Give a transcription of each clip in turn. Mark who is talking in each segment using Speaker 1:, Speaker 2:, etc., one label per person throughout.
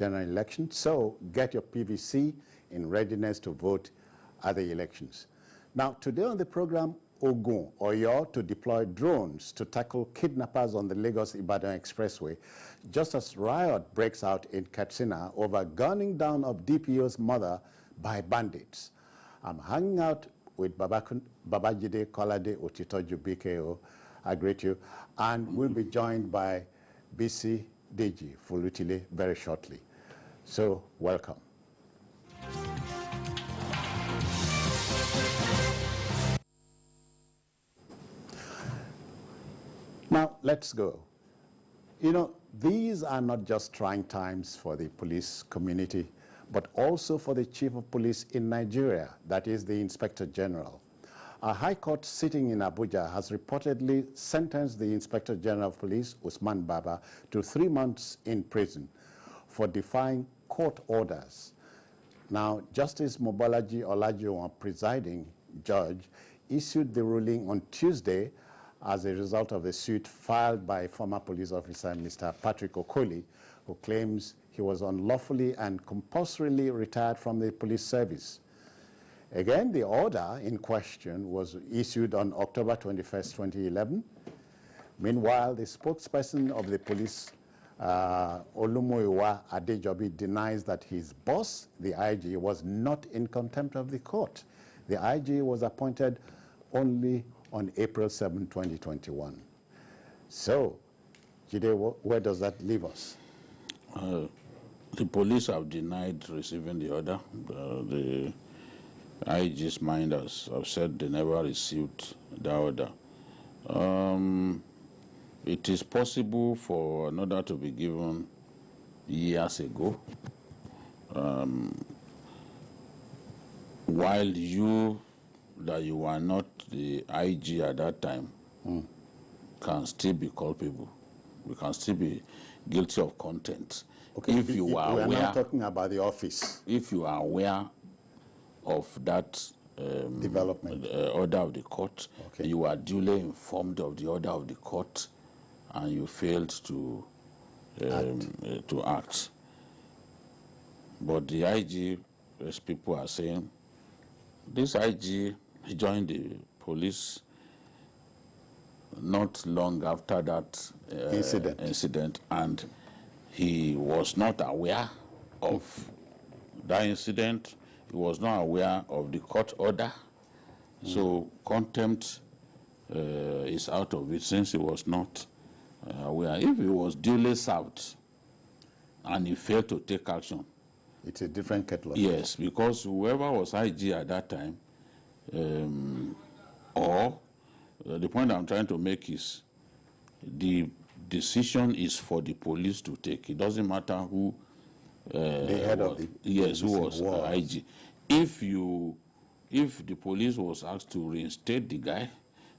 Speaker 1: general election, so get your PVC in readiness to vote at the elections. Now, today on the program, Ogun, Oyo, to deploy drones to tackle kidnappers on the Lagos-Ibadan Expressway, just as riot breaks out in Katsina over gunning down of DPO's mother by bandits. I'm hanging out with Babajide Kolade Otitoju BKO. I greet you. And we'll be joined by BC Deji Fulutile very shortly. So, welcome. Now, let's go. You know, these are not just trying times for the police community, but also for the chief of police in Nigeria, that is the Inspector General. A high court sitting in Abuja has reportedly sentenced the Inspector General of Police, Usman Baba, to 3 months in prison for defying court orders. Now, Justice Mobolaji Olajuwon, presiding judge, issued the ruling on Tuesday as a result of the suit filed by former police officer Mr. Patrick Okoli, who claims he was unlawfully and compulsorily retired from the police service. Again, the order in question was issued on October 21st, 2011. Meanwhile, the spokesperson of the police, Olumoyiwa Adejobi, denies that his boss, the IG, was not in contempt of the court. The IG was appointed only on April 7, 2021. So, Jide, where does that leave us?
Speaker 2: The police have denied receiving the order. The IG's minders have said they never received the order. It is possible for an order to be given years ago, while you were not the IG at that time can still be culpable. We can still be guilty of contempt.
Speaker 1: Okay,
Speaker 2: if you are
Speaker 1: we are
Speaker 2: aware,
Speaker 1: now talking about the office.
Speaker 2: If you are aware of that
Speaker 1: development
Speaker 2: order of the court,
Speaker 1: okay,
Speaker 2: you are duly informed of the order of the court, and you failed to act. But the IG, as people are saying, this IG joined the police not long after that incident, and he was not aware of that incident. He was not aware of the court order. So contempt is out of it since he was not aware. If he was duly served and he failed to take action,
Speaker 1: it's a different kettle of
Speaker 2: yes, because whoever was IG at that time, the point I'm trying to make is the decision is for the police to take. It doesn't matter who
Speaker 1: the head of the
Speaker 2: who was IG. If the police was asked to reinstate the guy,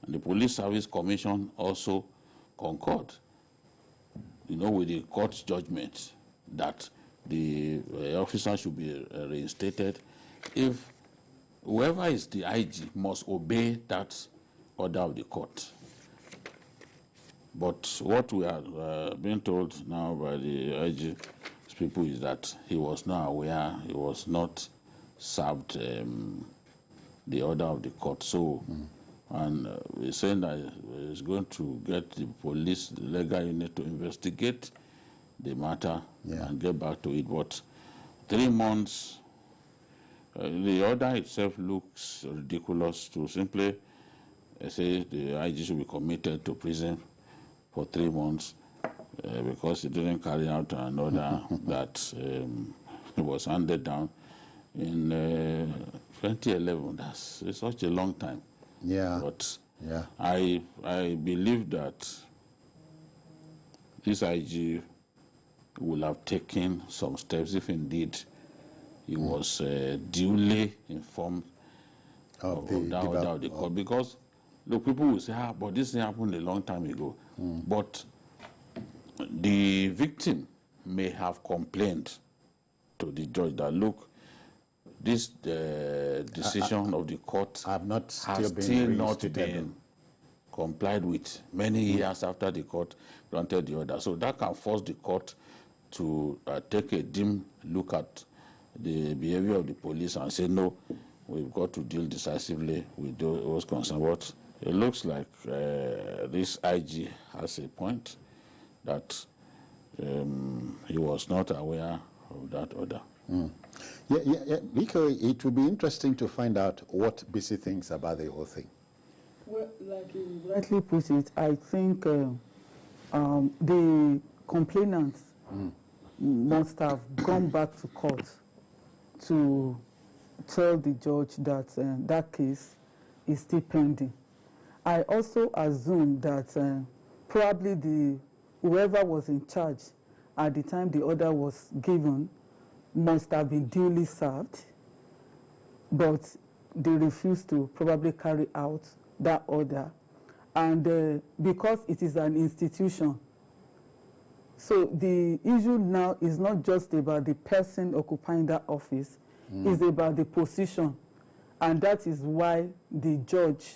Speaker 2: and the Police Service Commission also concurred, with the court judgment that the officer should be reinstated, if whoever is the IG must obey that order of the court. But what we are being told now by the IG people is that he was not aware, he was not served the order of the court. So, and we're saying that he's going to get the police, the legal unit, to investigate the matter and get back to it. But 3 months, the order itself looks ridiculous to simply say the IG should be committed to prison for 3 months because he didn't carry out an order that was handed down in 2011. That's such a long time.
Speaker 1: Yeah.
Speaker 2: But I believe that this IG will have taken some steps if indeed he was duly informed of that order of the court. Because look, people will say, but this thing happened a long time ago. But the victim may have complained to the judge that, look, this decision of the court
Speaker 1: has
Speaker 2: still not been complied with many years after the court granted the order. So that can force the court to take a dim look at the behavior of the police and say, no, we've got to deal decisively with those concerned. But it looks like this IG has a point that he was not aware of that order.
Speaker 1: Yeah. Because it would be interesting to find out what BC thinks about the whole thing.
Speaker 3: Well, like you rightly put it, I think the complainants must have gone back to court to tell the judge that that case is still pending. I also assume that probably whoever was in charge at the time the order was given must have been duly served, but they refused to probably carry out that order. And because it is an institution, so the issue now is not just about the person occupying that office, it's about the position. And that is why the judge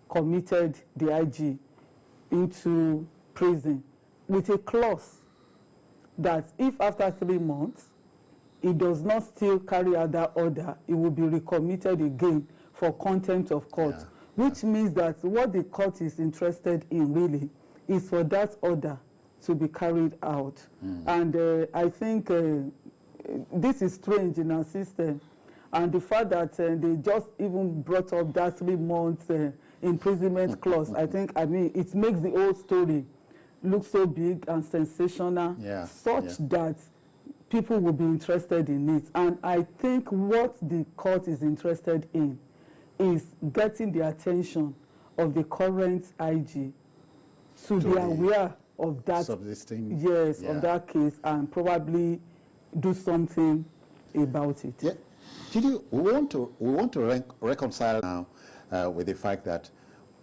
Speaker 3: committed the IG into prison with a clause that if after 3 months it does not still carry out that order, it will be recommitted again for contempt of court, which means that what the court is interested in really is for that order to be carried out. And I think this is strange in our system. And the fact that they just even brought up that 3 months imprisonment clause, I mean, it makes the whole story look so big and sensational, such that people will be interested in it. And I think what the court is interested in is getting the attention of the current IG to be aware of that, of that case, and probably do something about it.
Speaker 1: Yeah. We want to reconcile now with the fact that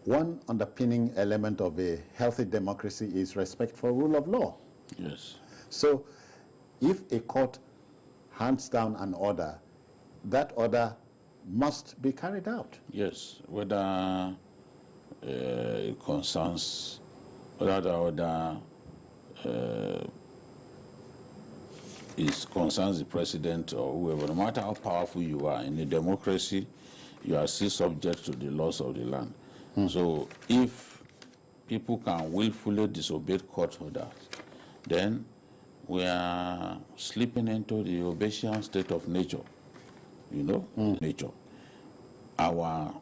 Speaker 1: one underpinning element of a healthy democracy is respect for rule of law.
Speaker 2: Yes.
Speaker 1: So if a court hands down an order, that order must be carried out.
Speaker 2: Yes, whether it concerns, whether the order concerns the president or whoever, no matter how powerful you are in a democracy, you are still subject to the laws of the land. So if people can willfully disobey court orders, then we are slipping into the Obesian state of nature, you know, nature. Our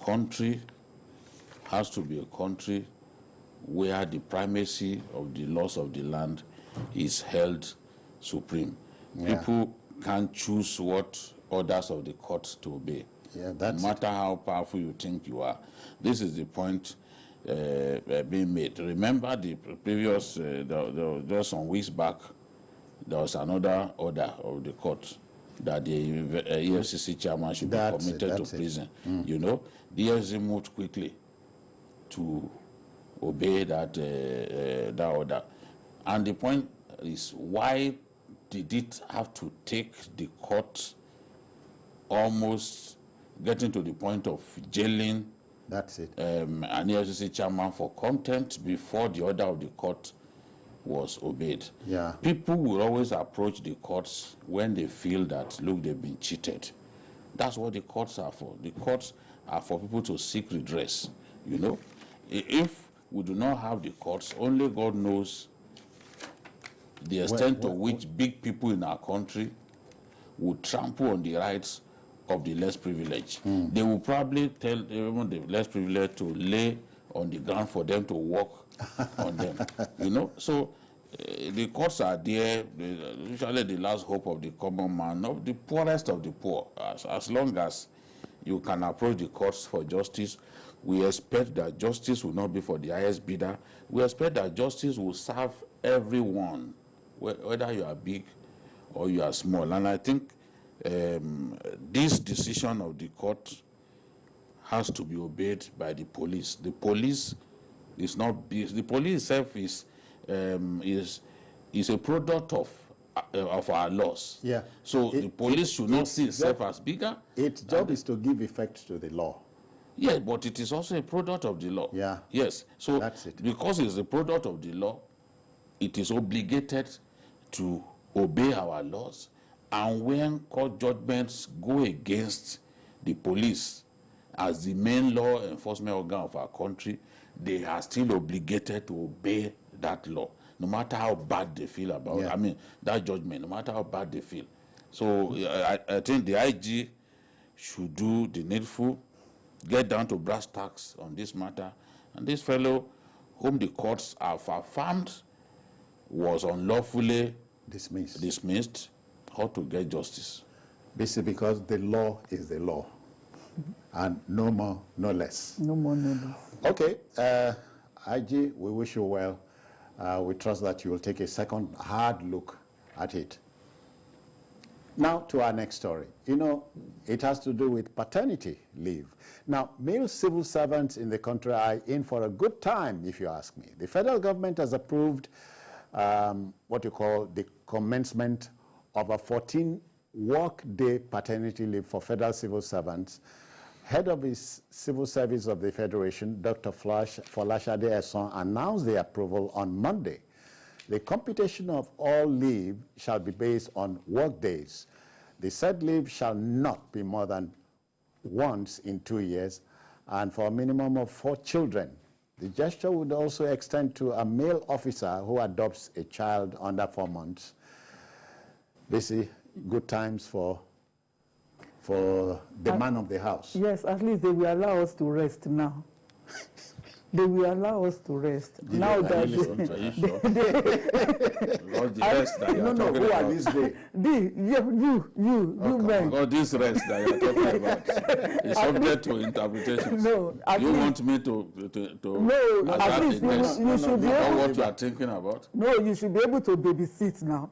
Speaker 2: country has to be a country where the primacy of the laws of the land is held supreme. People can't choose what orders of the court to obey, no matter how powerful you think you are. This is the point being made. Remember the previous, just some weeks back, there was another order of the court that the EFCC chairman should be committed to prison. You know, the EFCC moved quickly to obey that, that order. And the point is, why did it have to take the court almost getting to the point of jailing an EFCC chairman for contempt before the order of the court was obeyed? People will always approach the courts when they feel that, look, they've been cheated. That's what the courts are for. The courts are for people to seek redress, you know. If we do not have the courts, only God knows the extent to which big people in our country would trample on the rights of the less privileged. They will probably tell even the less privileged to lay on the ground for them to walk on them, you know. So the courts are there, usually the last hope of the common man, of the poorest of the poor. As long as you can approach the courts for justice, we expect that justice will not be for the highest bidder. We expect that justice will serve everyone, whether you are big or you are small. And I think this decision of the court has to be obeyed by the police. The police is not, the police itself is a product of our laws. So the police should not see itself as bigger.
Speaker 1: Its job is to give effect to the law.
Speaker 2: Yeah, but it is also a product of the law. Yes. So because it's a product of the law, it is obligated to obey our laws, and when court judgments go against the police as the main law enforcement organ of our country, they are still obligated to obey that law, no matter how bad they feel about it. I mean, that judgment, no matter how bad they feel. So I think the IG should do the needful, get down to brass tacks on this matter. And this fellow, whom the courts have affirmed was unlawfully dismissed, how to get justice.
Speaker 1: This is because the law is the law. And no more, no less.
Speaker 3: No more, no less.
Speaker 1: Okay, IG, we wish you well. We trust that you will take a second hard look at it. Now to our next story. You know, it has to do with paternity leave. Now, male civil servants in the country are in for a good time, if you ask me. The federal government has approved what you call the commencement of a 14-work-day paternity leave for federal civil servants. Head of the Civil Service of the Federation, Dr. Folashade Eson, announced the approval on Monday. The computation of all leave shall be based on work days. The said leave shall not be more than once in 2 years and for a minimum of 4 children. The gesture would also extend to a male officer who adopts a child under 4 months. Basically, good times for the man of the house.
Speaker 3: Yes, at least they will allow us to rest now. They will allow us to rest. Now that
Speaker 2: Are you sure? Because the rest that you are talking
Speaker 1: who
Speaker 2: about.
Speaker 1: are these days?
Speaker 3: You men.
Speaker 2: Because this rest that you are talking about is subject to interpretation.
Speaker 3: No, at
Speaker 2: you
Speaker 3: least,
Speaker 2: want me to
Speaker 3: no, at least you should be able.
Speaker 2: what you are thinking about?
Speaker 3: No, you should be able to babysit now.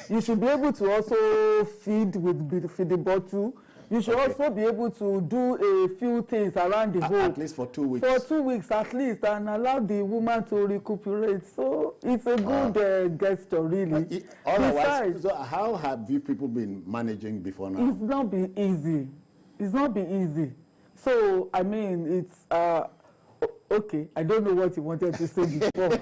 Speaker 3: You should be able to also feed the bottle. You should also be able to do a few things around the home.
Speaker 1: At least for 2 weeks.
Speaker 3: For 2 weeks at least, and allow the woman to recuperate. So it's a good gesture, really.
Speaker 1: Otherwise, so how have you people been managing before now?
Speaker 3: It's not been easy. It's not been easy. So, I mean, it's, okay, I don't know what you wanted to say before.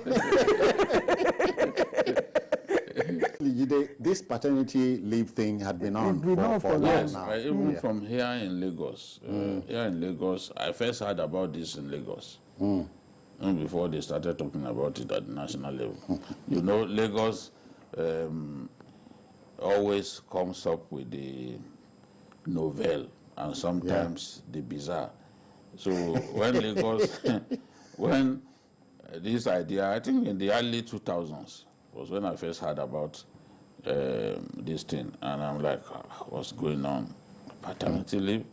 Speaker 1: This paternity leave thing had been on for a while now.
Speaker 2: Even from here in Lagos. Here in Lagos, I first heard about this in Lagos. Even before they started talking about it at the national level. You know, Lagos always comes up with the novel and sometimes the bizarre. So when Lagos, when this idea, I think in the early 2000s, was when I first heard about this thing, and I'm like, what's going on? Paternity leave?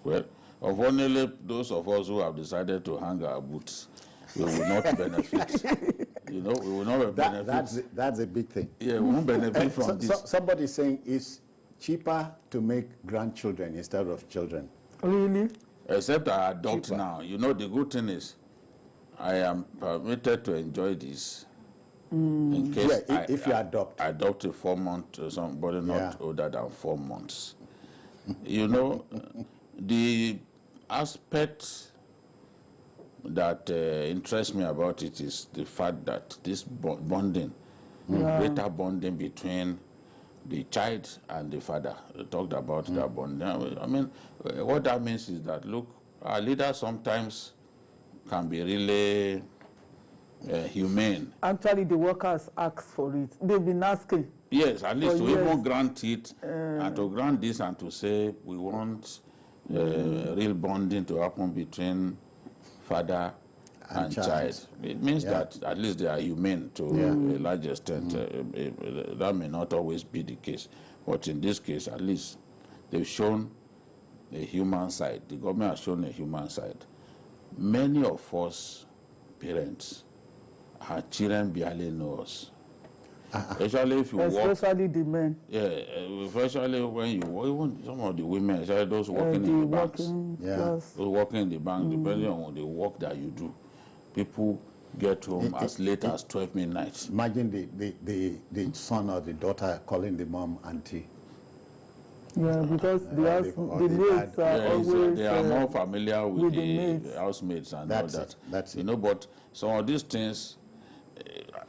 Speaker 2: Well, unfortunately, those of us who have decided to hang our boots, we will not benefit. You know, we will not benefit.
Speaker 1: That's a big thing.
Speaker 2: Yeah, we won't benefit from this.
Speaker 1: Somebody saying it's cheaper to make grandchildren instead of children.
Speaker 3: Really?
Speaker 2: Except I adopt now. You know, the good thing is, I am permitted to enjoy this. In case
Speaker 1: if you adopt.
Speaker 2: I adopt a 4-month somebody not older than 4 months. You know, the aspect that interests me about it is the fact that this bonding, greater bonding between the child and the father. We talked about that bonding. I mean, what that means is that, look, our leaders sometimes can be really humane.
Speaker 3: Actually, the workers ask for it. They've been asking.
Speaker 2: Yes, at least to
Speaker 3: years.
Speaker 2: even grant it, and to grant this and to say we want real bonding to happen between father and child. It means that at least they are humane to a large extent. That may not always be the case. But in this case, at least, they've shown a human side. The government has shown a human side. Many of us parents, our children barely know us. Especially if you
Speaker 3: especially the men.
Speaker 2: Yeah, especially when you work, even some of the women, especially those working in the banks. Those working in the bank, depending on the work that you do, people get home as late as 12 midnight.
Speaker 1: Imagine the son or the daughter calling the mom auntie.
Speaker 3: Yeah, because the maids are always...
Speaker 2: They are more familiar with the housemates and all that.
Speaker 1: That's it.
Speaker 2: You know, but some of these things,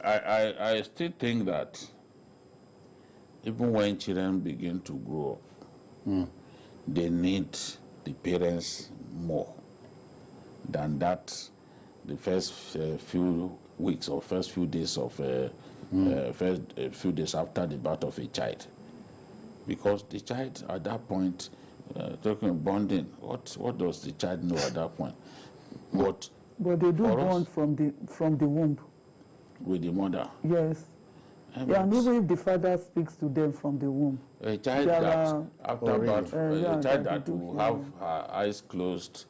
Speaker 2: I still think that even when children begin to grow up, they need the parents more than that. The first few weeks or first few days of first few days after the birth of a child, because the child at that point, talking of bonding, what does the child know at that point? But
Speaker 3: they do bond from the womb
Speaker 2: with the mother.
Speaker 3: Yes. Yeah, and even if the father speaks to them from the womb.
Speaker 2: A child that after birth, a child that will have her eyes closed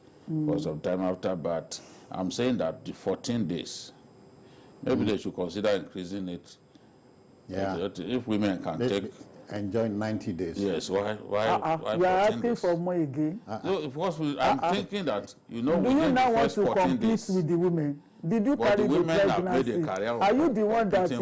Speaker 2: for some time after birth. I'm saying that the 14 days, maybe they should consider increasing it.
Speaker 1: Yeah.
Speaker 2: If women can take
Speaker 1: enjoy 90 days.
Speaker 2: Yes. Why
Speaker 3: you are asking days? For more again.
Speaker 2: No, because I'm thinking that
Speaker 3: do you now want to compete with the women? Did you carry the pregnancy? Are you the one that is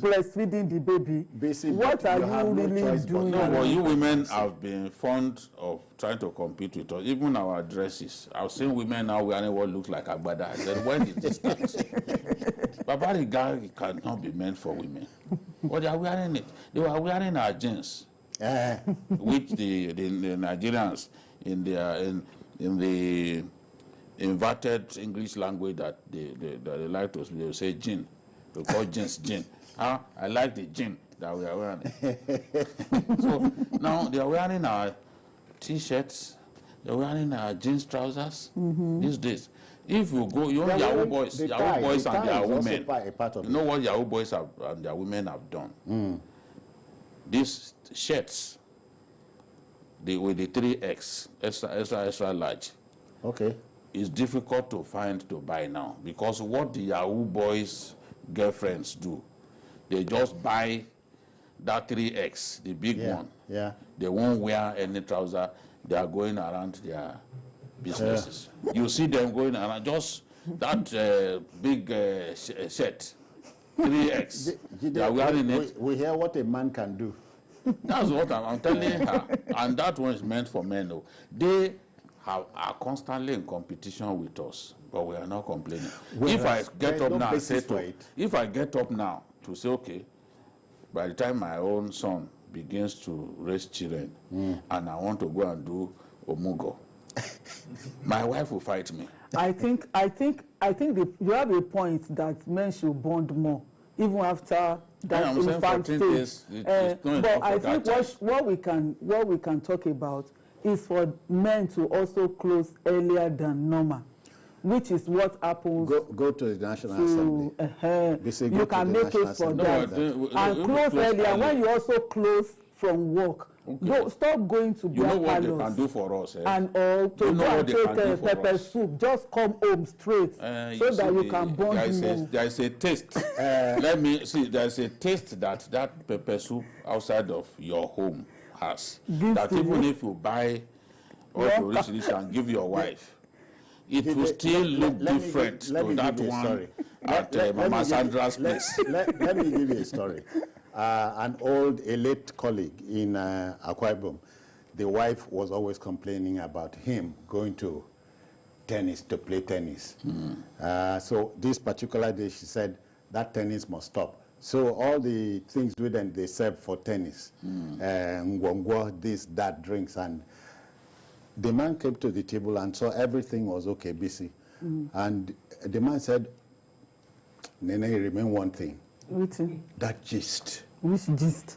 Speaker 3: breastfeeding the baby?
Speaker 1: Basically,
Speaker 3: what are you really doing?
Speaker 2: No, but you women have been fond of trying to compete with us. Even our dresses. I've seen women now wearing what looks like agbada. I said, when did this start? Babari guy cannot be meant for women. But they are wearing it. They were wearing our jeans, which the Nigerians in the inverted English language that they like to speak, they say gin. They call jeans gin. I like the gin that we are wearing. So now they are wearing our T-shirts, they are wearing our jeans trousers these days. If you go, you know Yahoo boys and their women. You know what Yahoo boys and their women have done? These shirts, with the 3X, extra large.
Speaker 1: Okay.
Speaker 2: It's difficult to find to buy now, because what the Yahoo boys' girlfriends do, they just buy that 3X, the big one.
Speaker 1: Yeah.
Speaker 2: They won't wear any trouser. They are going around their businesses. You see them going around just that big shirt, 3X. They are wearing it.
Speaker 1: We hear what a man can do.
Speaker 2: That's what I'm telling her. And that one is meant for men. No. They are constantly in competition with us, but we are not complaining. If I get up now and say if I get up now to say, okay, by the time my own son begins to raise children, and I want to go and do omugo, my wife will fight me.
Speaker 3: I think you have a point that men should bond more, even after that infant stage. But I think what we can talk about is for men to also close earlier than normal, which is what happens.
Speaker 1: Go to the National Assembly.
Speaker 3: You can make it for that. And close earlier when you also close from work. Okay. Stop going to
Speaker 2: black parlors. You know what they can do for us.
Speaker 3: And to go and take pepper soup. Just come home straight so that you can bond more.
Speaker 2: There is a taste. Let me see. There is a taste that pepper soup outside of your home has. That even if you buy all the rich and give your wife, it will still look different to that one at Mama Sandra's place.
Speaker 1: Let me give you a story. A late colleague in Akwa Ibom, the wife was always complaining about him going to play tennis. So this particular day, she said that tennis must stop. So all the things they serve for tennis, ngwongwo, this, that, drinks, and the man came to the table and saw everything was okay, busy. And the man said, Nene, you remember one thing.
Speaker 3: Which thing?
Speaker 1: That gist.
Speaker 3: Which gist?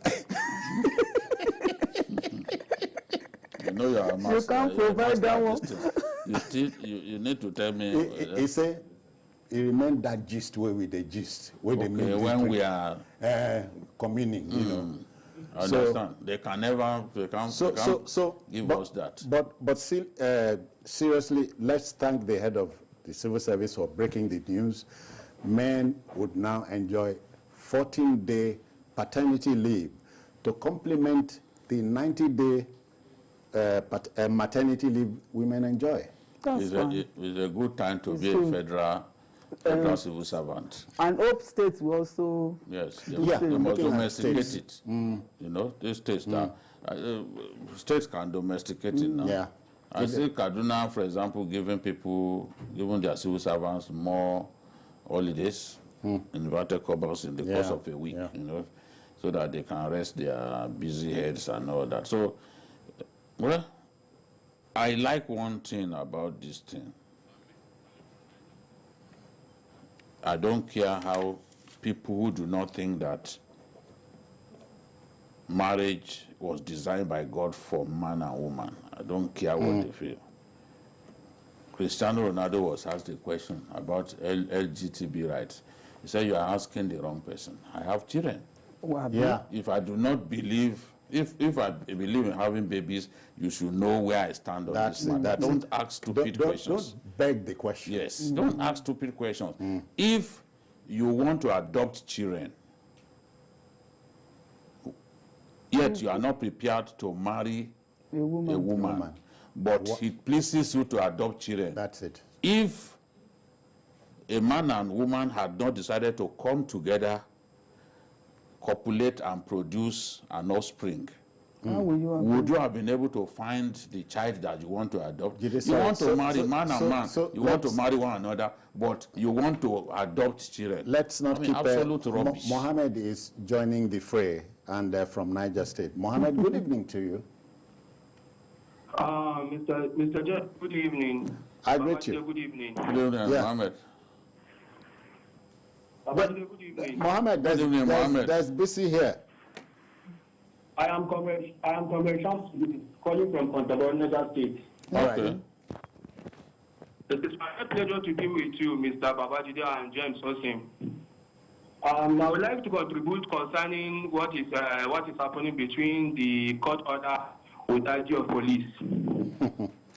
Speaker 2: You know you are a master.
Speaker 3: You can't provide that one.
Speaker 2: You need to tell me.
Speaker 1: He said, you remember that gist where we the gist. Where
Speaker 2: okay, when we are
Speaker 1: communing, you know.
Speaker 2: I understand. They can't give us that.
Speaker 1: But still, seriously, let's thank the head of the civil service for breaking the news. Men would now enjoy 14-day paternity leave to complement the 90-day maternity leave women enjoy.
Speaker 3: It's
Speaker 2: a good time to be a federal civil servant.
Speaker 3: And Hope States will also...
Speaker 2: Yes, they must domesticate it. You know, these states, states can domesticate it now.
Speaker 1: Yeah.
Speaker 2: I see Kaduna, for example, giving their civil servants more holidays, inverted commas in the course of a week, you know. so that they can rest their busy heads and all that. So, well, I like one thing about this thing. I don't care how people who do not think that marriage was designed by God for man and woman. I don't care what they feel. Cristiano Ronaldo was asked a question about LGBT rights. He said, you are asking the wrong person. I have children.
Speaker 1: Yeah.
Speaker 2: If I do not believe, if I believe in having babies, you should know where I stand on this matter. Don't ask stupid questions.
Speaker 1: Don't beg the question.
Speaker 2: Yes, don't ask stupid questions. If you want to adopt children, yet you are not prepared to marry a woman. But it pleases you to adopt children.
Speaker 1: That's it.
Speaker 2: If a man and woman had not decided to come together, copulate and produce an offspring, would you have been able to find the child that you want to adopt? You want to marry man and man. You want to marry one another, but you want to adopt children.
Speaker 1: Let's not keep
Speaker 2: absolute rubbish.
Speaker 1: Mohammed is joining the fray, and from Niger State. Mohammed, good evening to you.
Speaker 4: Mr. Jeff, good evening.
Speaker 1: I greet you.
Speaker 4: Good evening.
Speaker 2: Good evening, Mohammed.
Speaker 4: Good evening.
Speaker 1: Mohammed, there's busy here.
Speaker 4: I am Comrade Shams, calling from Contempt, Niger State.
Speaker 1: All right.
Speaker 4: It is my pleasure to be with you, Mr. Babajide and James Osim. I would like to contribute concerning what is happening between the court order with IG of police.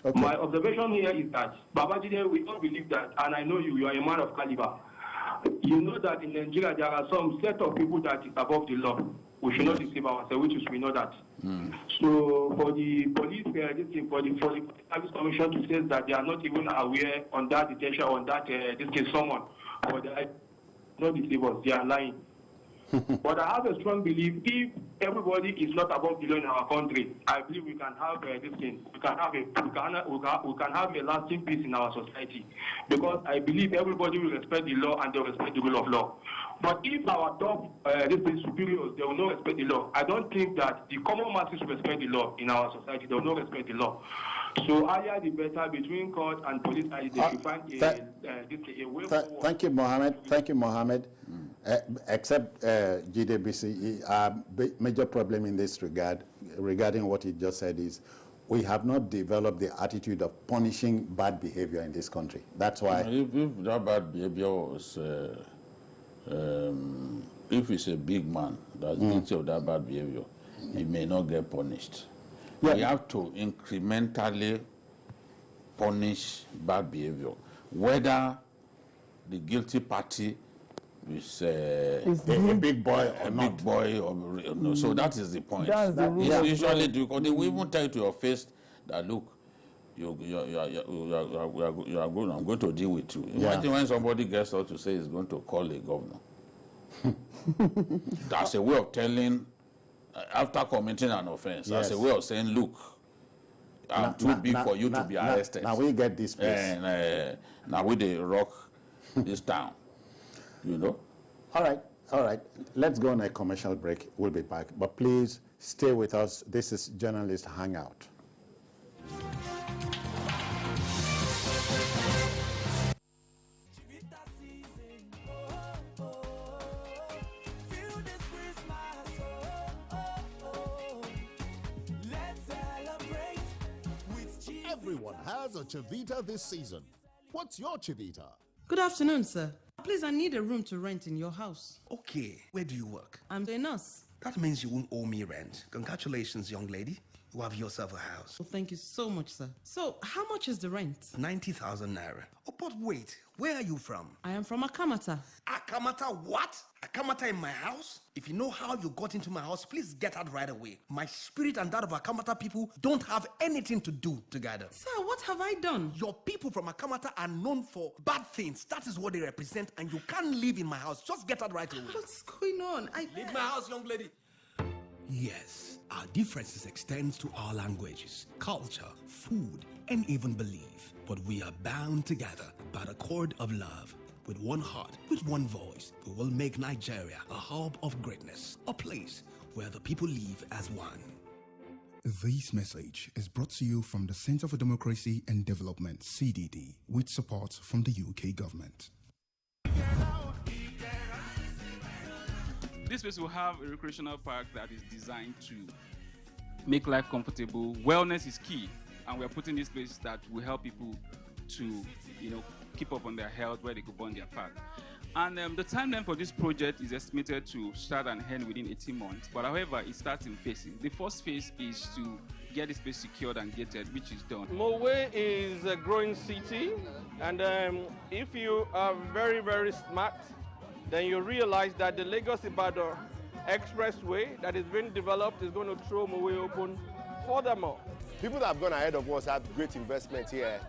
Speaker 1: Okay.
Speaker 4: My observation here is that, Babajide, we don't believe that, and I know you are a man of caliber. You know that in Nigeria there are some set of people that is above the law. We should not deceive ourselves, which is we know that. So for the police, for the service commission to say that they are not even aware on that detention, on that this case, someone, or they not deceive us, they are lying. But I have a strong belief, if everybody is not above the law in our country, I believe we can have this thing. We can have a lasting peace in our society, because I believe everybody will respect the law and they will respect the rule of law. But if our top superiors, they will not respect the law, I don't think that the common masses will respect the law in our society. They will not respect the law. So higher the better between court and police. They should find a way forward.
Speaker 1: Thank you, Mohammed. Thank you, Mohammed. Except GDBC, major problem in this regard, regarding what he just said, is we have not developed the attitude of punishing bad behavior in this country. That's why.
Speaker 2: If that bad behavior was, if he's a big man that's guilty of that bad behavior, he may not get punished. Yeah. We have to incrementally punish bad behavior, whether the guilty party is a
Speaker 1: big boy or not.
Speaker 2: Big boy or no. So that is the point.
Speaker 3: That's the rule.
Speaker 2: Usually, because they will even tell you to your face that, look, you are good. I'm going to deal with you. Imagine when somebody gets out to say he's going to call a governor. That's a way of telling. After committing an offense, that's a way of saying, look, I'm too big for you to be arrested.
Speaker 1: Now we get this place.
Speaker 2: And now we they rock this town, you know.
Speaker 1: All right. Let's go on a commercial break. We'll be back. But please stay with us. This is Journalist Hangout.
Speaker 5: Everyone has a Chivita this season. What's your Chivita?
Speaker 6: Good afternoon, sir. Please, I need a room to rent in your house.
Speaker 7: Okay, where do you work?
Speaker 6: I'm a nurse.
Speaker 7: That means you won't owe me rent. Congratulations, young lady. You have yourself a house.
Speaker 6: Well, thank you so much, sir. So, how much is the rent?
Speaker 7: 90,000 naira. Oh, but wait, where are you from?
Speaker 6: I am from Akamata.
Speaker 7: Akamata what? Akamata in my house? If you know how you got into my house, please get out right away. My spirit and that of Akamata people don't have anything to do together.
Speaker 6: Sir, what have I done?
Speaker 7: Your people from Akamata are known for bad things. That is what they represent, and you can't live in my house. Just get out right away.
Speaker 6: What's going on?
Speaker 7: Leave my house, young lady. Yes, our differences extend to our languages, culture, food, and even belief. But we are bound together by the cord of love. with one heart, with one voice, we will make Nigeria a hub of greatness, a place where the people live as one.
Speaker 8: This message is brought to you from the Center for Democracy and Development, CDD, with support from the UK government.
Speaker 9: This place will have a recreational park that is designed to make life comfortable. Wellness is key, and we're putting this place that will help people to, keep up on their health where they could burn their fat. And the timeline for this project is estimated to start and end within 18 months. But however, it starts in phases. The first phase is to get this place secured and gated, which is done.
Speaker 10: Mowe is a growing city, and if you are very, very smart, then you realize that the Lagos-Ibadan expressway that is being developed is going to throw Mowe open furthermore.
Speaker 11: People that have gone ahead of us have great investment here.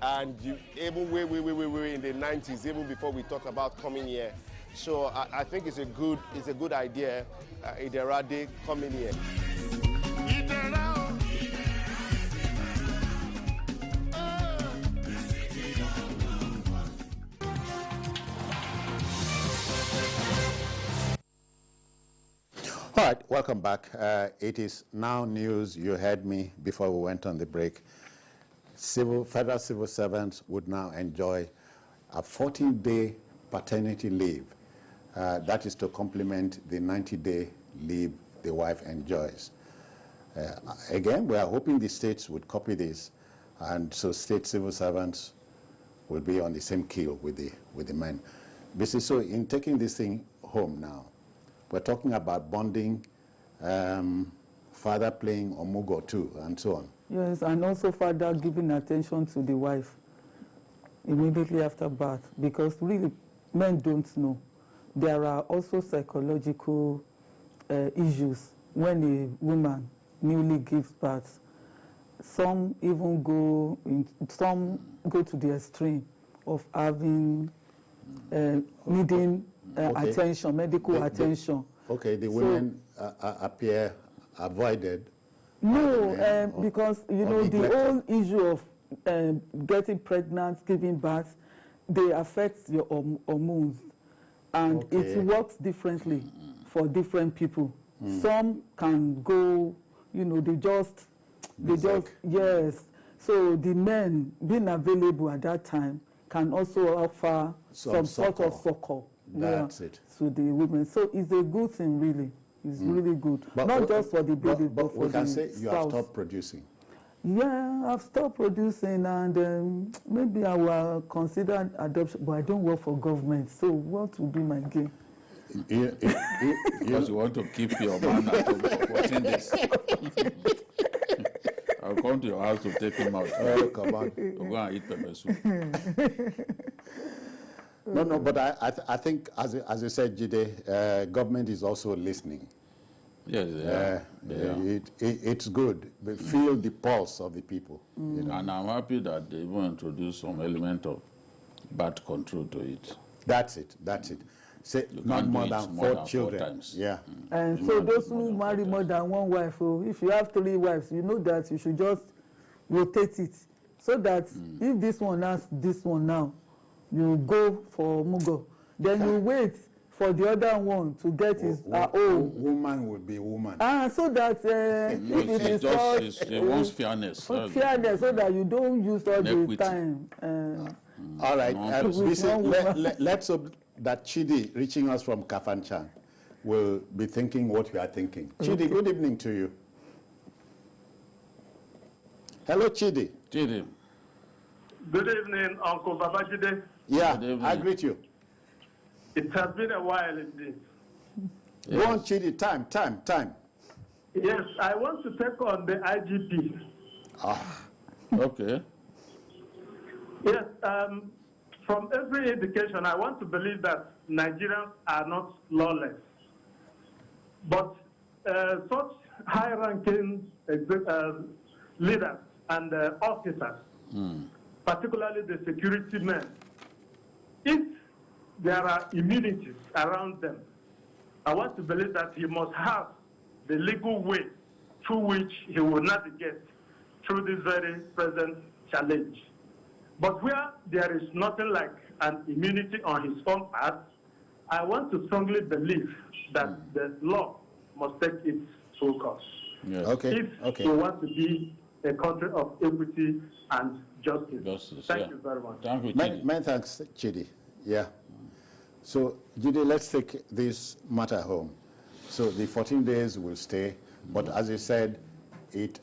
Speaker 11: And even way in the 90s, even before we thought about coming here. So I think it's a good idea, Iderade coming here.
Speaker 1: All right, welcome back. It is now news. You heard me before we went on the break. Federal civil servants would now enjoy a 14-day paternity leave. That is to complement the 90-day leave the wife enjoys. Again, we are hoping the states would copy this, and so state civil servants will be on the same keel with the men. So in taking this thing home now, we're talking about bonding, father playing omugo too, and so on.
Speaker 3: Yes, and also father giving attention to the wife immediately after birth, because really men don't know. There are also psychological issues when a woman newly gives birth. Some even go to the extreme of having needing attention, medical attention.
Speaker 1: The women appear avoided.
Speaker 3: No, because the whole issue of getting pregnant, giving birth, they affect your hormones, and it works differently for different people. Some can go, they just yes. So the men being available at that time can also offer some sort of succor.
Speaker 1: That's it.
Speaker 3: To the women. So it's a good thing, really. It's really good. But not just for the baby, but for the spouse.
Speaker 1: We can say you have stopped producing.
Speaker 3: Yeah, I've stopped producing, and maybe I will consider adoption, but I don't work for government, so what will be my gain?
Speaker 2: Because you want to keep your man at home for 14 days. I'll come to your house to take him out.
Speaker 1: Oh, come on.
Speaker 2: We'll go and eat pepper soup.
Speaker 1: No, but I think, as you said, Jide, government is also listening.
Speaker 2: Yes,
Speaker 1: it's good. We feel the pulse of the people.
Speaker 2: And I'm happy that they even introduced some element of birth control to it.
Speaker 1: That's it. Say not more than 4 children. 4 times. Yeah.
Speaker 3: And so those who marry more than one wife, if you have 3 wives, you know that you should just rotate it, so that if this one has this one now, you go for mugo, then you wait for the other one to get his own.
Speaker 1: Woman will be woman.
Speaker 3: So that if it is
Speaker 2: she wants fairness.
Speaker 3: Fairness, so that you don't use all the time.
Speaker 1: All right, let's hope that Chidi, reaching us from Kafanchan, will be thinking what we are thinking. Chidi, good evening to you. Hello, Chidi.
Speaker 2: Chidi.
Speaker 4: Good evening, Uncle Babajide.
Speaker 1: Yeah, I greet you.
Speaker 4: It has been a while indeed.
Speaker 1: Yes. Go on, Chidi, time.
Speaker 4: Yes, I want to take on the IGP.
Speaker 2: Okay.
Speaker 4: Yes, from every indication, I want to believe that Nigerians are not lawless. But such high-ranking leaders and officers, particularly the security men, if there are immunities around them, I want to believe that he must have the legal way through which he will navigate through this very present challenge. But where there is nothing like
Speaker 12: and immunity on his own part, I want to strongly believe that the law must take its full course.
Speaker 2: Yes.
Speaker 12: If we want to be a country of equity and justice. Thank you very much.
Speaker 2: Thank you,
Speaker 1: Many thanks, Chidi. Yeah. So, Chidi, let's take this matter home. So the 14 days will stay, but as you said, it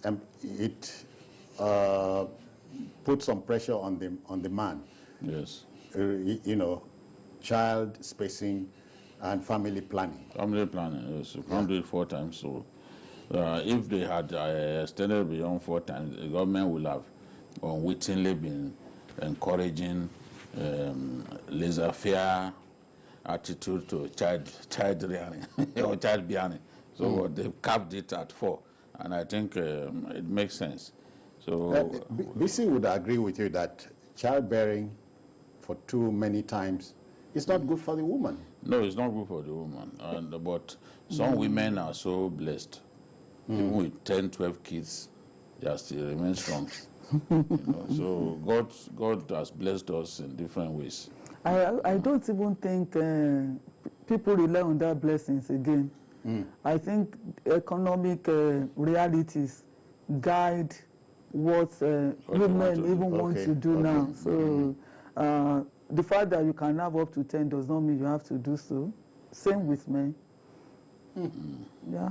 Speaker 1: put some pressure on the man.
Speaker 2: Yes.
Speaker 1: You know, child spacing and family planning.
Speaker 2: Family planning, yes. You can't do it 4 times. So if they had extended beyond 4 times, the government would have unwittingly been encouraging laissez-faire attitude to child rearing or child bearing. So they capped it at 4, and I think it makes sense. So
Speaker 1: BC would agree with you that childbearing for too many times is not good for the woman.
Speaker 2: No, it's not good for the woman. But some women are so blessed. Even with 10, 12 kids, they still remain strong. So God has blessed us in different ways.
Speaker 3: I don't even think people rely on that blessings again. I think economic realities guide what women even want to do now. So the fact that you can have up to 10 does not mean you have to do so. Same with men. Yeah.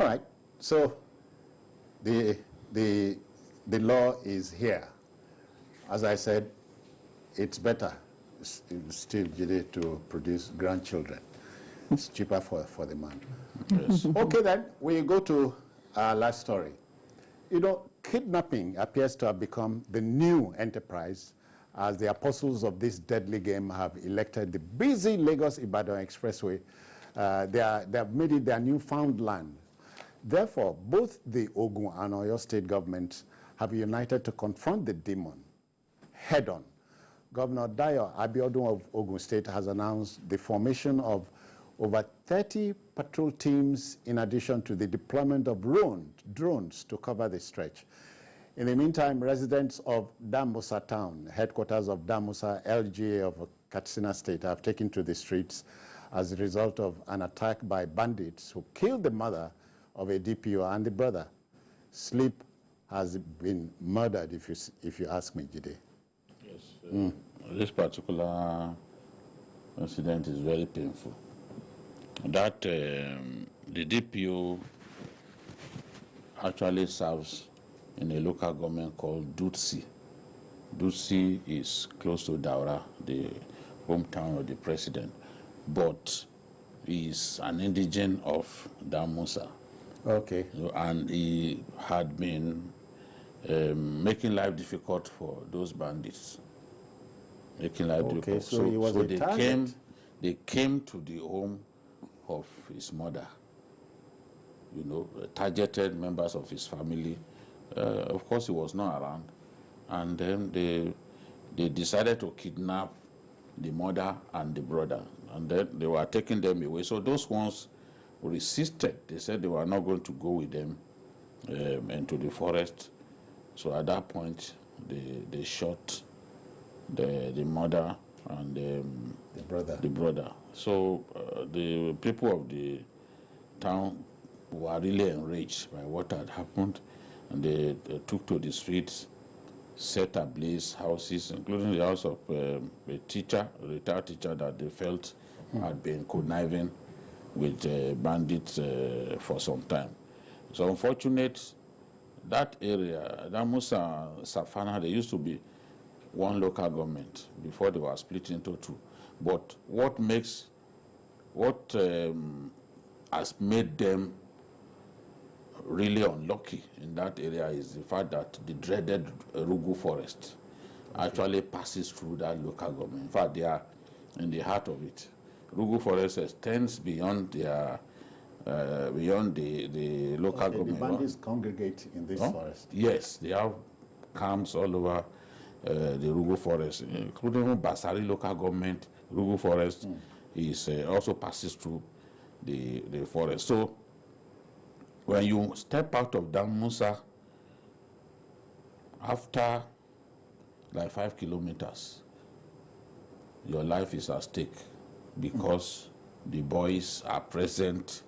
Speaker 1: All right. So the law is here. As I said, it's better still to produce grandchildren. It's cheaper for the man.
Speaker 2: Yes.
Speaker 1: Okay, then we go to our last story. You know, kidnapping appears to have become the new enterprise as the apostles of this deadly game have elected the busy Lagos-Ibadan Expressway. They have made it their newfound land. Therefore, both the Ogun and Oyo state governments have united to confront the demon head-on. Governor Dayo Abiodun of Ogun State has announced the formation of over 30 patrol teams in addition to the deployment of drones to cover the stretch. In the meantime, residents of Damusa town, headquarters of Damusa LGA of Katsina State, have taken to the streets as a result of an attack by bandits who killed the mother of a DPO and the brother. Sleep has been murdered, if you ask me, Jide.
Speaker 2: Yes. This particular incident is very painful. That the DPO actually serves in a local government called Dutsi. Dutsi is close to Daura, the hometown of the president, but he is an indigene of Damusa.
Speaker 1: Okay.
Speaker 2: And he had been making life difficult for those bandits. Making life difficult.
Speaker 1: So he was a target.
Speaker 2: They came to the home of his mother, you know, targeted members of his family. Of course, he was not around. And then they decided to kidnap the mother and the brother. And then they were taking them away. So those ones resisted. They said they were not going to go with them into the forest. So at that point, they shot the mother and the brother. So the people of the town were really enraged by what had happened, and they took to the streets, set ablaze houses, including the house of a teacher, a retired teacher that they felt had been conniving with bandits for some time. So unfortunate, that area, Damusa, Safana, they used to be one local government before they were split into 2. But what has made them really unlucky in that area is the fact that the dreaded Rugu forest actually passes through that local government. In fact, they are in the heart of it. Rugu forest extends beyond their beyond the local government.
Speaker 1: The bandits congregate in this forest.
Speaker 2: Yes, they have camps all over the Rugu forest, including Basari local government. Rugu forest is also passes through the forest. So when you step out of Damusa, after like 5 kilometers, your life is at stake because the boys are present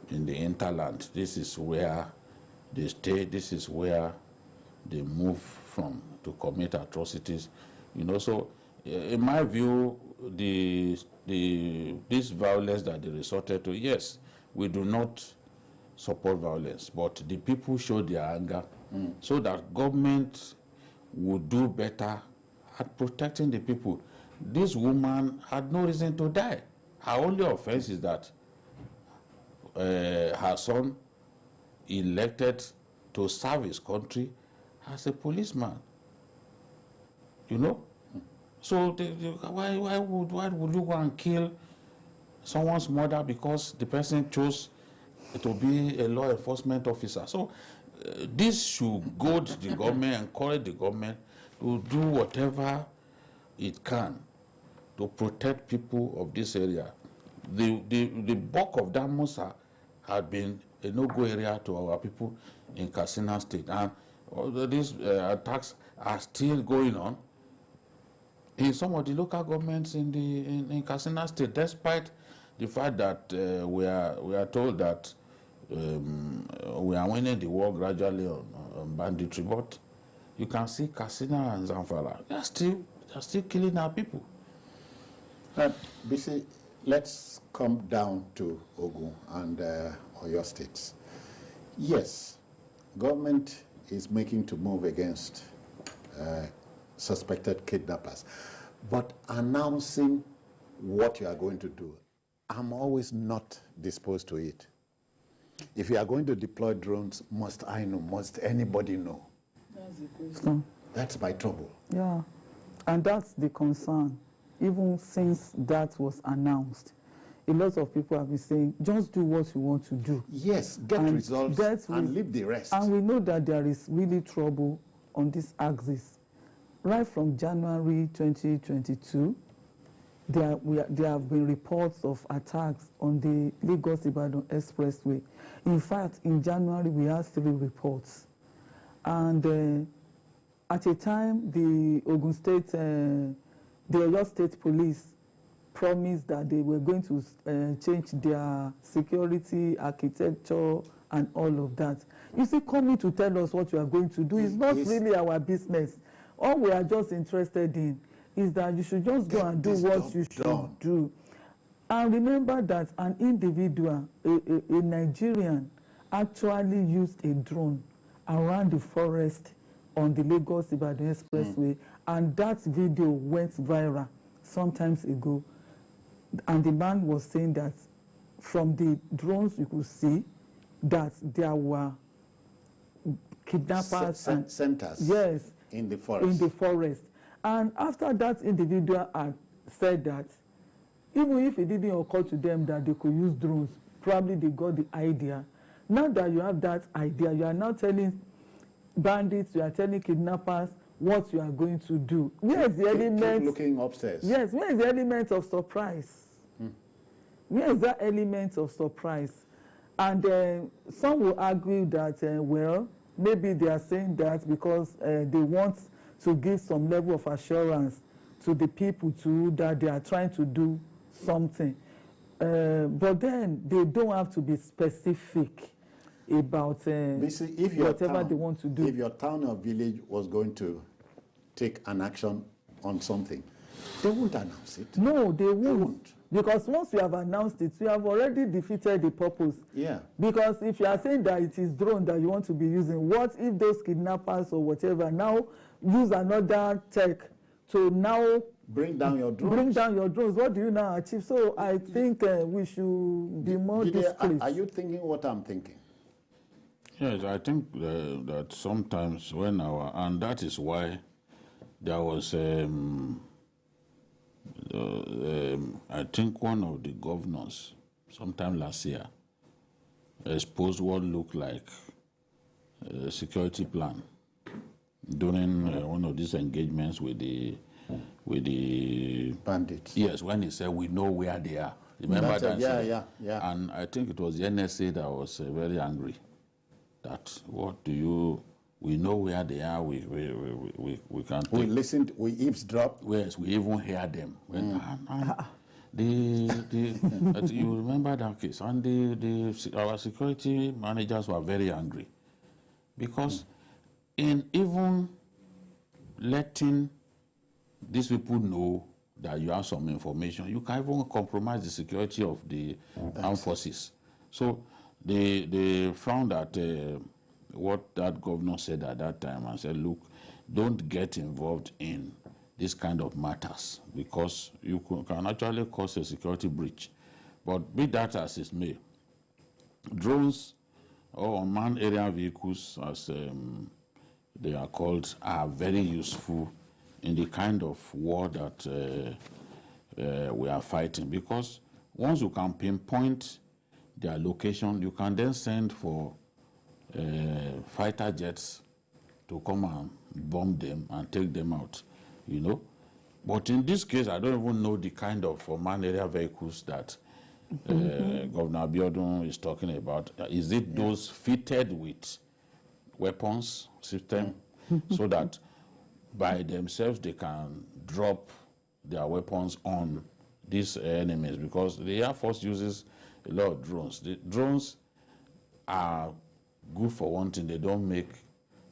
Speaker 2: in the hinterland. This is where they stay. This is where they move from to commit atrocities. You know, so in my view, this violence that they resorted to, yes, we do not support violence, but the people show their anger so that government would do better at protecting the people. This woman had no reason to die. Her only offense is that her son elected to serve his country as a policeman. You know? So why would you go and kill someone's mother because the person chose to be a law enforcement officer? So this should goad the government, encourage the government to do whatever it can to protect people of this area. The bulk of that Musa had been a no-go area to our people in Katsina State, and these attacks are still going on in some of the local governments in Katsina State, despite the fact that we are told that we are winning the war gradually on banditry. But you can see Katsina and Zamfara, they are still killing our people.
Speaker 1: BC, let's come down to Ogun and Oyo states. Yes, government is making to move against suspected kidnappers, but announcing what you are going to do, I'm always not disposed to it. If you are going to deploy drones, must I know? Must anybody know?
Speaker 3: That's the question.
Speaker 1: That's my trouble.
Speaker 3: Yeah, and that's the concern. Even since that was announced, a lot of people have been saying, just do what you want to do.
Speaker 1: Yes, get results and leave the rest.
Speaker 3: And we know that there is really trouble on this axis. Right from January 2022, there have been reports of attacks on the Lagos-Ibadan Expressway. In fact, in January, we had 3 reports. And at a time, the Ogun State, the Oyo State Police promised that they were going to change their security architecture and all of that. You see, coming to tell us what you are going to do is not really our business. All we are just interested in is that you should just go and do what you should do. And remember that an individual, a Nigerian, actually used a drone around the forest on the Lagos-Ibadan Expressway, and that video went viral some times ago. And the man was saying that from the drones you could see that there were kidnappers and
Speaker 1: centers.
Speaker 3: Yes,
Speaker 1: in the forest.
Speaker 3: In the forest. And after that individual had said that, even if it didn't occur to them that they could use drones, probably they got the idea. Now that you have that idea, you are now telling bandits, you are telling kidnappers what you are going to do. Where is the element?
Speaker 1: Keep looking upstairs.
Speaker 3: Yes, where is the element of surprise? Where is that element of surprise? And some will argue that, well, maybe they are saying that because they want to give some level of assurance to the people too that they are trying to do something. But then they don't have to be specific about whatever they want to do.
Speaker 1: If your town or village was going to take an action on something, they won't announce it.
Speaker 3: No, they won't. Because once you have announced it, you have already defeated the purpose.
Speaker 1: Yeah.
Speaker 3: Because if you are saying that it is drone that you want to be using, what if those kidnappers or whatever now use another tech to now
Speaker 1: bring down your drones?
Speaker 3: Bring down your drones. What do you now achieve? So I think we should be more discreet.
Speaker 1: Are you thinking what I'm thinking?
Speaker 2: Yes, I think that sometimes when and that is why there was, I think one of the governors, sometime last year, exposed what looked like a security plan during one of these engagements with the
Speaker 1: bandits.
Speaker 2: Yes, when he said we know where they are. Remember that?
Speaker 1: Yeah.
Speaker 2: And I think it was the NSA that was very angry. That what do you We know where they are. We can.
Speaker 1: We listened. We eavesdrop.
Speaker 2: Yes, we even hear them. You remember that case, and our security managers were very angry because in even letting these people know that you have some information, you can even compromise the security of the armed forces. So they found that what that governor said at that time and said, look, don't get involved in this kind of matters because you can actually cause a security breach. But be that as it may, drones or unmanned aerial vehicles, as they are called, are very useful in the kind of war that we are fighting, because once you can pinpoint their location, you can then send for fighter jets to come and bomb them and take them out, you know. But in this case, I don't even know the kind of unmanned aerial vehicles that Governor Abiodun is talking about. Is it those fitted with weapons system so that by themselves they can drop their weapons on these enemies? Because the Air Force uses a lot of drones. The drones are good for one thing. They don't make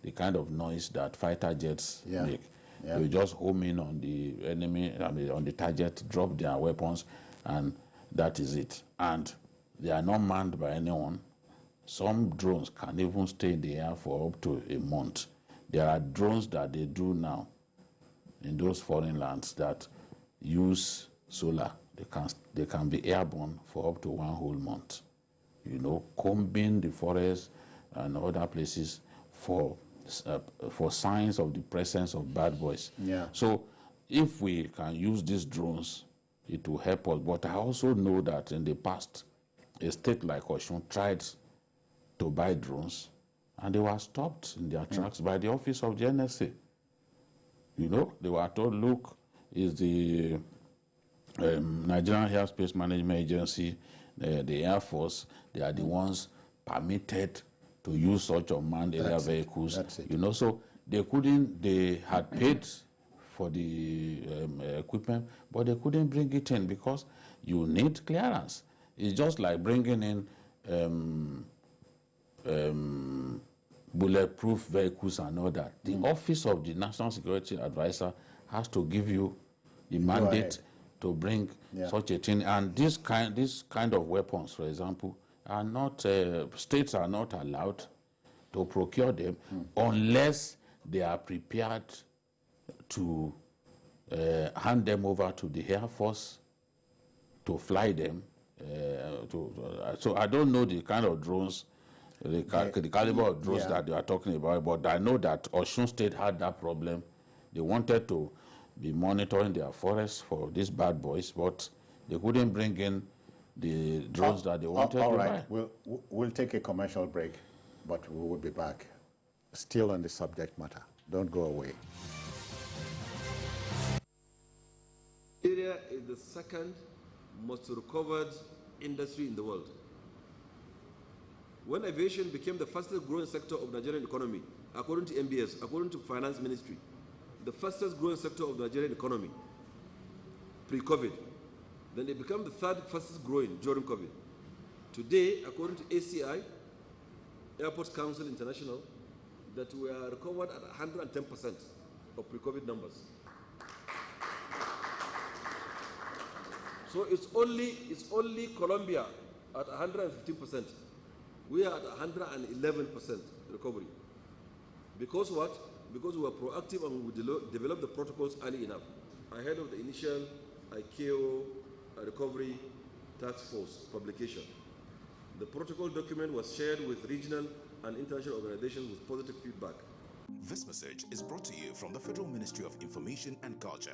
Speaker 2: the kind of noise that fighter jets make. They just home in on the enemy, on the target, drop their weapons, and that is it. And they are not manned by anyone. Some drones can even stay in the air for up to a month. There are drones that they do now in those foreign lands that use solar. They can be airborne for up to 1 whole month. You know, combing the forest and other places for signs of the presence of bad boys. So if we can use these drones, it will help us. But I also know that in the past, a state like Osun tried to buy drones, and they were stopped in their tracks by the office of the NSA. You know, they were told, look, is the Nigerian Airspace Management Agency, the Air Force, they are the ones permitted to use such unmanned aerial vehicles. You know, so they had paid for the equipment, but they couldn't bring it in because you need clearance. It's just like bringing in bulletproof vehicles and all that. The office of the National Security Advisor has to give you the mandate to bring such a thing. And this kind of weapons, for example, are not, states are not allowed to procure them unless they are prepared to hand them over to the Air Force to fly them. So I don't know the kind of drones, the caliber of drones that they are talking about, but I know that Osun State had that problem. They wanted to be monitoring their forests for these bad boys, but they couldn't bring in the drones that they wanted to buy.
Speaker 1: We'll take a commercial break, but we will be back. Still on the subject matter. Don't go away.
Speaker 13: Nigeria is the second most recovered industry in the world. When aviation became the fastest growing sector of Nigerian economy, according to MBS, according to Finance Ministry, the fastest growing sector of Nigerian economy pre-COVID, then it became the third fastest growing during COVID. Today, according to ACI, Airports Council International, that we are recovered at 110% of pre-COVID numbers. So it's only Colombia at 115%. We are at 111% recovery. Because what? Because we were proactive and we developed the protocols early enough, ahead of the initial ICAO recovery task force publication. The protocol document was shared with regional and international organizations with positive feedback.
Speaker 5: This message is brought to you from the Federal Ministry of Information and Culture.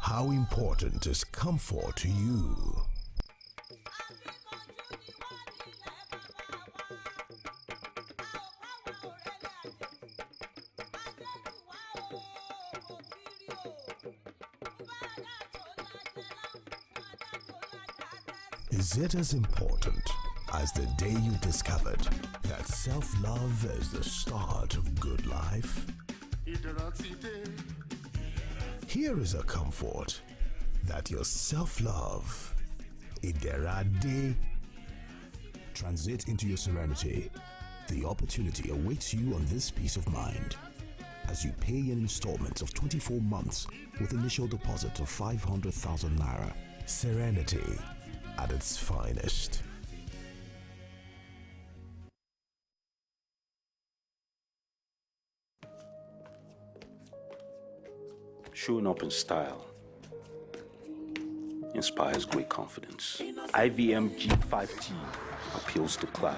Speaker 5: How important is comfort to you? Is it as important as the day you discovered that self-love is the start of good life? Here is a comfort that your self-love, Iderade. Transit into your serenity. The opportunity awaits you on this peace of mind as you pay in installments of 24 months with initial deposit of 500,000 naira. Serenity at its finest.
Speaker 14: Showing up in style inspires great confidence. IVM G5T appeals to class.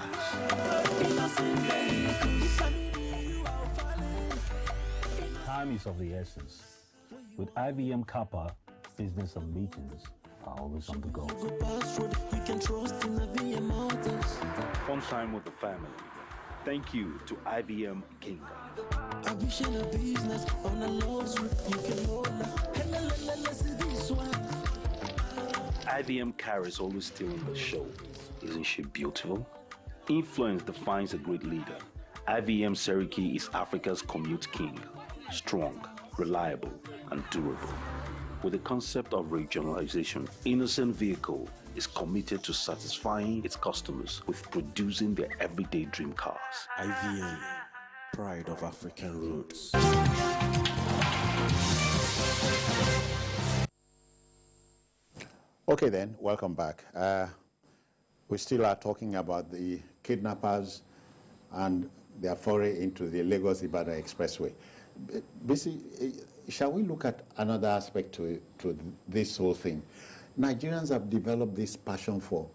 Speaker 15: Time is of the essence. With IVM Kappa, business and meetings are always on the go.
Speaker 14: Fun time with the family. Thank you to IVM Kingdom. IVM carries always stealing the show. Isn't she beautiful? Influence defines a great leader. IVM Seriki is Africa's commute king. Strong, reliable, and durable. With the concept of regionalization, Innocent Vehicle is committed to satisfying its customers with producing their everyday dream cars.
Speaker 16: IVM, pride of African roots.
Speaker 1: Okay then, welcome back. We still are talking about the kidnappers and their foray into the Lagos-Ibadan Expressway. Basically, shall we look at another aspect to this whole thing? Nigerians have developed this passion for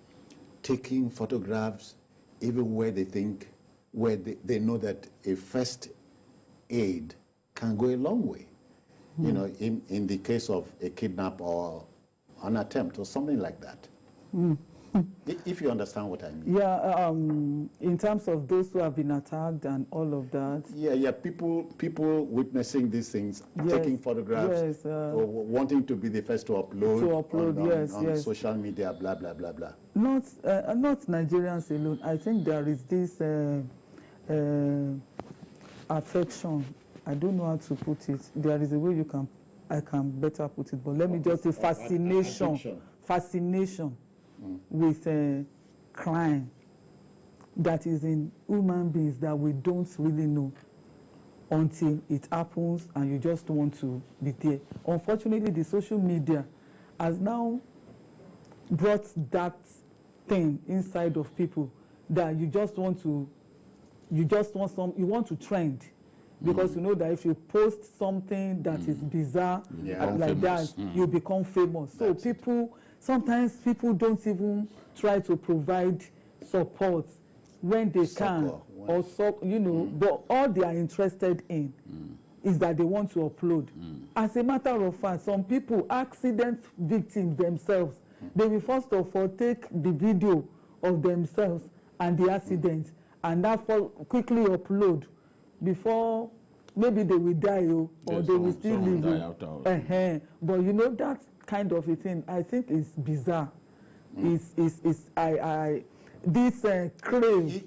Speaker 1: taking photographs even where they think, where they know that a first aid can go a long way. You know, in the case of a kidnap or an attempt or something like that. If you understand what I mean.
Speaker 3: Yeah, in terms of those who have been attacked and all of that.
Speaker 1: Yeah, people witnessing these things, taking photographs, or wanting to be the first to upload, on social media, blah, blah, blah, blah.
Speaker 3: Not Nigerians alone. I think there is this affection. I don't know how to put it. There is a way I can better put it, but let me just say fascination with crime that is in human beings that we don't really know until it happens and you just want to be there. Unfortunately, the social media has now brought that thing inside of people that you want to trend. Because you know that if you post something that is bizarre like that, you become famous. So sometimes people don't even try to provide support when they can, or but all they are interested in is that they want to upload. As a matter of fact, some people, accident victims themselves, they will first of all take the video of themselves and the accident and therefore quickly upload before maybe they will die or they will still live. But you know, that kind of a thing, I think is bizarre. This crave.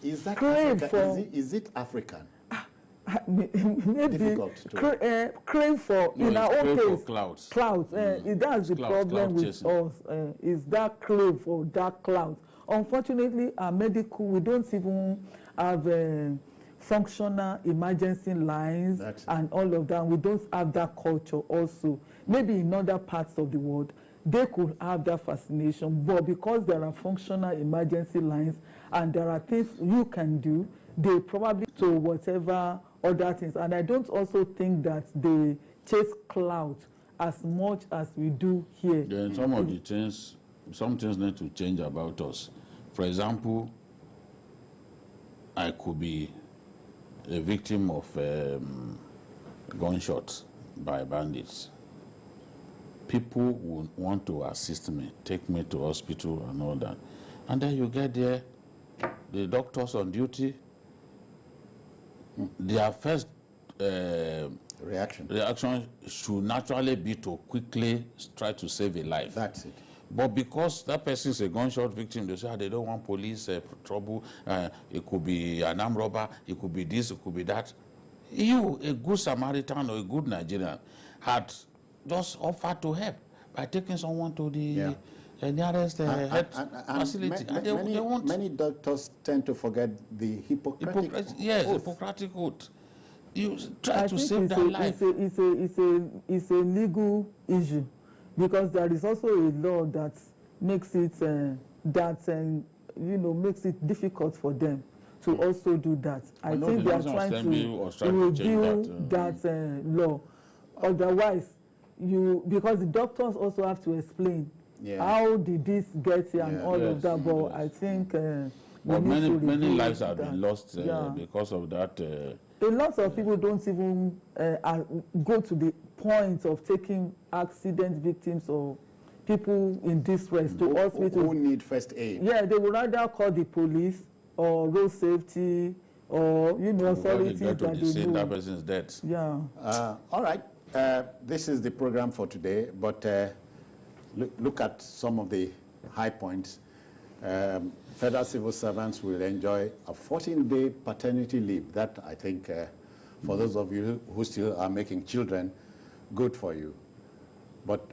Speaker 1: Is that
Speaker 3: crave
Speaker 1: African? Is it African?
Speaker 3: Maybe crave for, in our own case, clouds. That's the problem with us, is that crave for dark clouds. Unfortunately, our medical, we don't even have functional emergency lines and all of that. We don't have that culture also. Maybe in other parts of the world, they could have that fascination, but because there are functional emergency lines and there are things you can do, they probably to whatever other things. And I don't also think that they chase clout as much as we do here.
Speaker 2: Then some of the things, some things need to change about us. For example, I could be a victim of gunshots by bandits. People would want to assist me, take me to hospital and all that. And then you get there, the doctors on duty, their first reaction should naturally be to quickly try to save a life.
Speaker 1: That's it.
Speaker 2: But because that person is a gunshot victim, they say they don't want police trouble. It could be an armed robber, it could be this, it could be that. You, a good Samaritan or a good Nigerian, had just offered to help by taking someone to the nearest health facility.
Speaker 1: Many doctors tend to forget the Hippocratic oath.
Speaker 2: Yes, Hippocratic oath. You try to save their life.
Speaker 3: It's a legal issue, because there is also a law that makes it makes it difficult for them to also do that. I think they are trying to review that law. Otherwise, because the doctors also have to explain how did this get here and all of that. But I think
Speaker 2: many lives have been lost because of that.
Speaker 3: A lot of people don't even go to the point of taking accident victims or people in distress to hospital.
Speaker 1: Who need first aid.
Speaker 3: Yeah, they would rather call the police or road safety or authorities that they do.
Speaker 2: That person's dead.
Speaker 3: Yeah.
Speaker 1: All right. This is the program for today, but look at some of the high points. Federal civil servants will enjoy a 14-day paternity leave. That, I think, for those of you who still are making children, good for you. But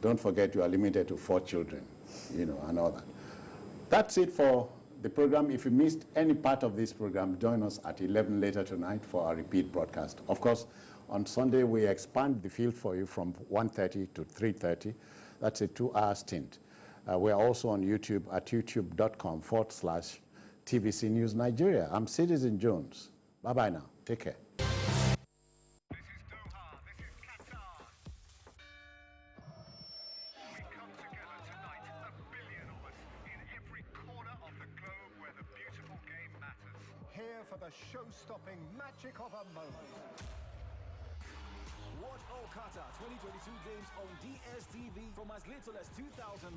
Speaker 1: don't forget you are limited to 4 children, and all that. That's it for the program. If you missed any part of this program, join us at 11 later tonight for our repeat broadcast. Of course, on Sunday, we expand the field for you from 1:30 to 3:30. That's a 2-hour stint. We're also on YouTube at youtube.com/TVC News Nigeria. I'm Citizen Jones. Bye-bye now. Take care.
Speaker 17: Here for the show-stopping magic of a moment.
Speaker 18: Watch all Qatar 2022 games on DSTV from as little as 2,950